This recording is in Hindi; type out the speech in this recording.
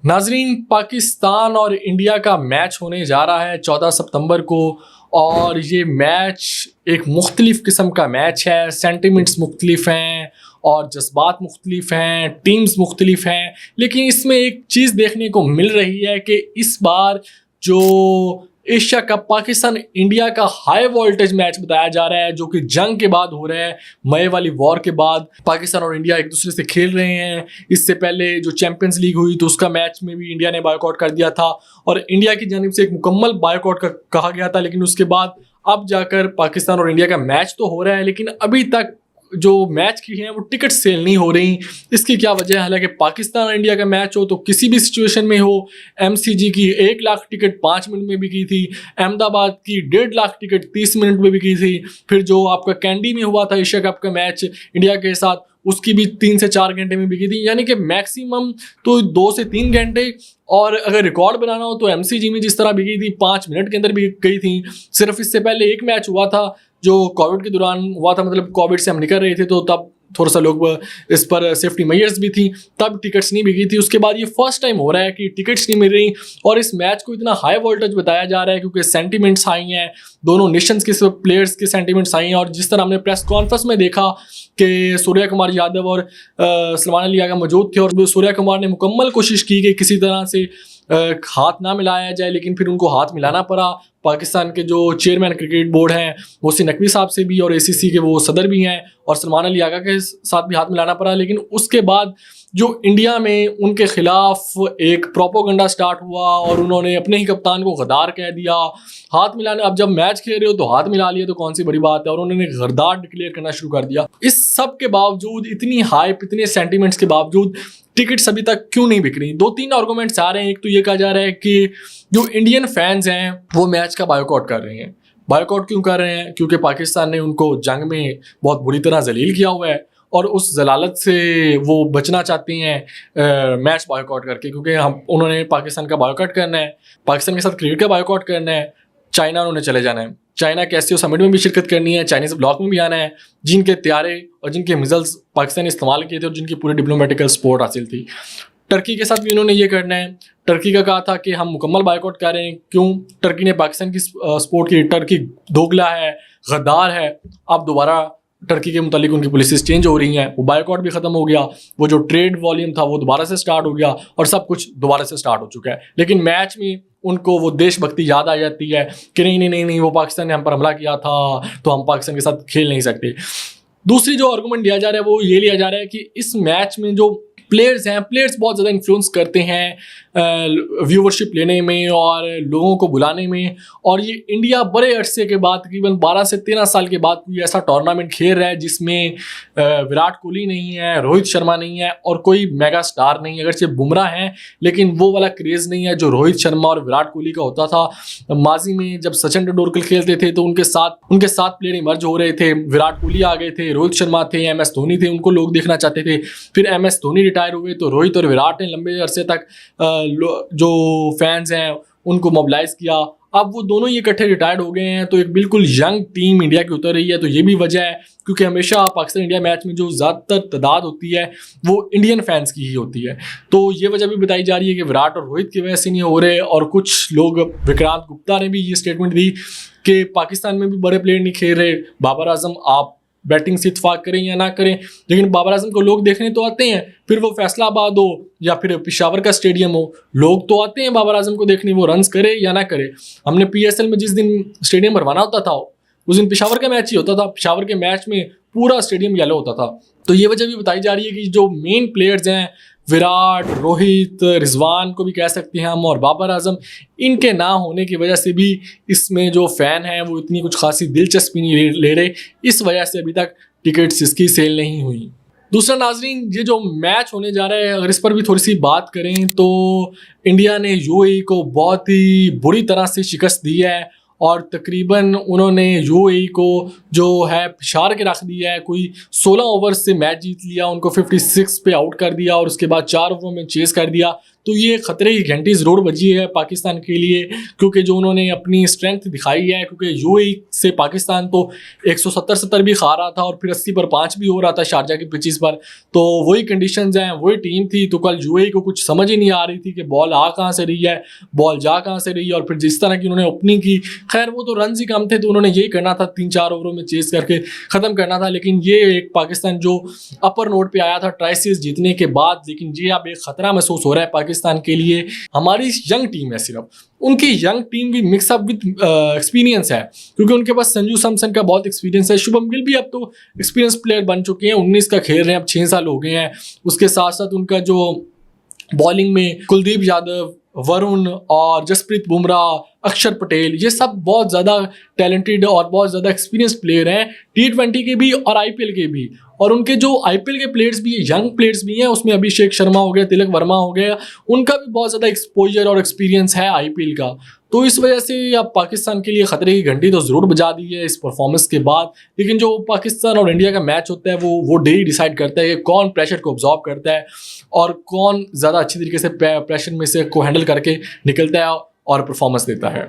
नाजरीन, पाकिस्तान और इंडिया का मैच होने जा रहा है 14 सितंबर को। और ये मैच एक मुख्तलिफ किस्म का मैच है। सेंटिमेंट्स मुख्तलिफ हैं और जज्बात मुख्तलिफ हैं, टीम्स मुख्तलिफ हैं, लेकिन इसमें एक चीज़ देखने को मिल रही है कि इस बार जो एशिया कप पाकिस्तान इंडिया का हाई वोल्टेज मैच बताया जा रहा है, जो कि जंग के बाद हो रहा है, मई वाली वॉर के बाद पाकिस्तान और इंडिया एक दूसरे से खेल रहे हैं। इससे पहले जो चैंपियंस लीग हुई तो उसका मैच में भी इंडिया ने बायकॉट कर दिया था और इंडिया की जानिब से एक मुकम्मल बायकॉट कहा गया था। लेकिन उसके बाद अब जाकर पाकिस्तान और इंडिया का मैच तो हो रहा है, लेकिन अभी तक जो मैच की हैं वो टिकट सेल नहीं हो रही। इसकी क्या वजह है? हालांकि पाकिस्तान और इंडिया का मैच हो तो किसी भी सिचुएशन में हो, एमसीजी की 1 लाख टिकट 5 मिनट में बिकी थी, अहमदाबाद की 1.5 लाख टिकट 30 मिनट में बिकी थी। फिर जो आपका कैंडी में हुआ था एशिया कप का मैच इंडिया के साथ, उसकी भी 3 से 4 घंटे में बिकी थी। यानी कि मैक्सिमम तो 2 से 3 घंटे, और अगर रिकॉर्ड बनाना हो तो एमसीजी में जिस तरह बिकी थी 5 मिनट के अंदर बिक गई थी। सिर्फ इससे पहले एक मैच हुआ था जो कोविड के दौरान हुआ था, मतलब कोविड से हम निकल रहे थे तो तब थोड़ा सा लोग इस पर सेफ्टी मेजर्स भी थी, तब टिकट्स नहीं बिकी थी। उसके बाद ये फर्स्ट टाइम हो रहा है कि टिकट्स नहीं मिल रही और इस मैच को इतना हाई वोल्टेज बताया जा रहा है क्योंकि सेंटिमेंट्स हाई हैं, दोनों नेशंस के प्लेयर्स के सेंटिमेंट्स हाई हैं। और जिस तरह हमने प्रेस कॉन्फ्रेंस में देखा कि सूर्या कुमार यादव और सलमान अली आगा मौजूद थे और सूर्या कुमार ने मुकम्मल कोशिश की कि किसी तरह से हाथ ना मिलाया जाए, लेकिन फिर उनको हाथ मिलाना पड़ा। पाकिस्तान के जो चेयरमैन क्रिकेट बोर्ड हैं मोहसिन नकवी साहब से भी और एसीसी के वो सदर भी हैं और सलमान अली आगा के साथ भी हाथ मिलाना पड़ा। लेकिन उसके बाद जो इंडिया में उनके खिलाफ एक प्रोपोगंडा स्टार्ट हुआ और उन्होंने अपने ही कप्तान को गद्दार कह दिया। हाथ मिलाने, अब जब मैच खेल रहे हो तो हाथ मिला लिया तो कौन सी बड़ी बात है, और उन्होंने गद्दार डिक्लेयर करना शुरू कर दिया। इस सब के बावजूद, इतनी हाइप, इतने सेंटिमेंट्स के बावजूद टिकट्स अभी तक क्यों नहीं बिक रही? 2-3 आर्गूमेंट्स आ रहे हैं। एक तो ये कहा जा रहा है कि जो इंडियन फैंस हैं वो मैच का बायकॉट कर रहे हैं। बायकॉट क्यों कर रहे हैं? क्योंकि पाकिस्तान ने उनको जंग में बहुत बुरी तरह जलील किया हुआ है और उस जलालत से वो बचना चाहती हैं मैच बायकॉट करके, क्योंकि उन्होंने पाकिस्तान का बायकॉट करना है, पाकिस्तान के साथ क्रिकेट का बायकॉट करना है। चाइना उन्होंने चले जाना है, चाइना के एससीओ समिट में भी शिरकत करनी है, चाइनीज ब्लॉक में भी आना है, जिनके त्यारे और जिनके मिजल्स पाकिस्तान ने इस्तेमाल किए थे और जिनकी पूरी डिप्लोमेटिकल सपोर्ट हासिल थी। टर्की के साथ भी उन्होंने ये करना है। टर्की का कहा था कि हम मुकम्मल बायकॉट कर रहे हैं। क्यों? टर्की ने पाकिस्तान की सपोर्ट की। टर्की दोगला है, गद्दार है। अब दोबारा टर्की के मुतालिक उनकी पॉलिसीज चेंज हो रही हैं, वो बायकॉट भी ख़त्म हो गया, वो जो ट्रेड वॉल्यूम था वो दोबारा से स्टार्ट हो गया और सब कुछ दोबारा से स्टार्ट हो चुका है। लेकिन मैच में उनको वो देशभक्ति याद आ जाती है कि नहीं नहीं नहीं नहीं, वो पाकिस्तान ने हम पर हमला किया था तो हम पाकिस्तान के साथ खेल नहीं सकते। दूसरी जो आर्गूमेंट दिया जा रहा है वो ये लिया जा रहा है कि इस मैच में जो प्लेयर्स हैं, प्लेयर्स बहुत ज़्यादा इन्फ्लुएंस करते हैं व्यूवरशिप लेने में और लोगों को बुलाने में। और ये इंडिया बड़े अरसे के बाद, तकरीबन 12 से 13 साल के बाद कोई ऐसा टूर्नामेंट खेल रहा है जिसमें विराट कोहली नहीं है, रोहित शर्मा नहीं है और कोई मेगा स्टार नहीं है। अगरचे बुमराह हैं लेकिन वो वाला क्रेज़ नहीं है जो रोहित शर्मा और विराट कोहली का होता था। माजी में जब सचिन तेंदुलकर खेलते थे तो उनके साथ प्लेयर इमर्ज हो रहे थे। विराट कोहली आ गए थे, रोहित शर्मा थे, एम एस धोनी थे, उनको लोग देखना चाहते थे। फिर एम एस धोनी रिटायर हुए तो रोहित और विराट ने लंबे अरसे तक जो फैंस हैं उनको मोबिलाइज किया। अब वो दोनों ही इकट्ठे रिटायर्ड हो गए हैं तो एक बिल्कुल यंग टीम इंडिया की उतर रही है। तो ये भी वजह है क्योंकि हमेशा पाकिस्तान इंडिया मैच में जो ज़्यादातर तादाद होती है वो इंडियन फैंस की ही होती है। तो ये वजह भी बताई जा रही है कि विराट और रोहित की वजह से नहीं हो रहे। और कुछ लोग, विक्रांत गुप्ता ने भी ये स्टेटमेंट दी कि पाकिस्तान में भी बड़े प्लेयर नहीं खेल रहे। बाबर आजम, आप बैटिंग से इत्तेफाक करें या ना करें, लेकिन बाबर आजम को लोग देखने तो आते हैं। फिर वो फैसलाबाद हो या फिर पेशावर का स्टेडियम हो, लोग तो आते हैं बाबर आजम को देखने, वो रन्स करे या ना करे। हमने पीएसएल में जिस दिन स्टेडियम भरवाना होता था उस दिन पेशावर का मैच ही होता था। पेशावर के मैच में पूरा स्टेडियम येलो होता था। तो ये वजह भी बताई जा रही है कि जो मेन प्लेयर्स हैं, विराट, रोहित, रिजवान को भी कह सकते हैं हम, और बाबर आजम, इनके ना होने की वजह से भी इसमें जो फ़ैन हैं वो इतनी कुछ खासी दिलचस्पी नहीं ले रहे। इस वजह से अभी तक टिकट्स इसकी सेल नहीं हुई। दूसरा नाजरीन, ये जो मैच होने जा रहा है अगर इस पर भी थोड़ी सी बात करें तो इंडिया ने यूएई को बहुत ही बुरी तरह से शिकस्त दी है और तकरीबन उन्होंने यूएई को जो है पिछाड़ के रख दिया है। कोई 16 ओवर से मैच जीत लिया, उनको 56 पे आउट कर दिया और उसके बाद 4 ओवर में चेस कर दिया। तो ये खतरे की घंटी ज़रूर बजी है पाकिस्तान के लिए, क्योंकि जो उन्होंने अपनी स्ट्रेंथ दिखाई है, क्योंकि यूएई से पाकिस्तान तो 170 भी खा रहा था और फिर 80 पर 5 भी हो रहा था शारजा की पिचेस पर। तो वही कंडीशंस हैं, वही टीम थी। तो कल यूएई को कुछ समझ ही नहीं आ रही थी कि बॉल आ कहाँ से रही है, बॉल जा कहाँ से रही है। और फिर जिस तरह की उन्होंने ओपनिंग की, खैर वो तो रन ही कम थे, तो उन्होंने यही करना था, 3-4 ओवरों में चेस करके ख़त्म करना था। लेकिन ये एक पाकिस्तान जो अपर नोट पे आया था ट्राई जीतने के बाद, लेकिन ये अब एक खतरा महसूस हो रहा है पाकिस्तान के लिए। हमारी यंग टीम है, सिर्फ उनकी यंग टीम भी मिक्सअप विद एक्सपीरियंस है, क्योंकि उनके पास संजू सैमसन का बहुत एक्सपीरियंस है। शुभम गिल भी अब तो एक्सपीरियंस प्लेयर बन चुके हैं, 19 का खेल रहे हैं, अब 6 साल हो गए हैं। उसके साथ साथ उनका जो बॉलिंग में कुलदीप यादव, वरुण और जसप्रीत बुमराह, अक्षर पटेल, ये सब बहुत ज़्यादा टैलेंटेड और बहुत ज़्यादा एक्सपीरियंस प्लेयर हैं, T20 के भी और आईपीएल के भी। और उनके जो आईपीएल के प्लेयर्स भी, यंग प्लेयर्स भी हैं, उसमें अभिषेक शर्मा हो गया, तिलक वर्मा हो गया, उनका भी बहुत ज़्यादा एक्सपोजर और एक्सपीरियंस है आईपीएल का। तो इस वजह से अब पाकिस्तान के लिए खतरे की घंटी तो ज़रूर बजा दी है इस परफॉर्मेंस के बाद। लेकिन जो पाकिस्तान और इंडिया का मैच होता है वो डे ही डिसाइड करता है कि कौन प्रेशर को ऑब्जॉर्व करता है और कौन ज़्यादा अच्छी तरीके से प्रेशर में से को हैंडल करके निकलता है और परफॉर्मेंस देता है।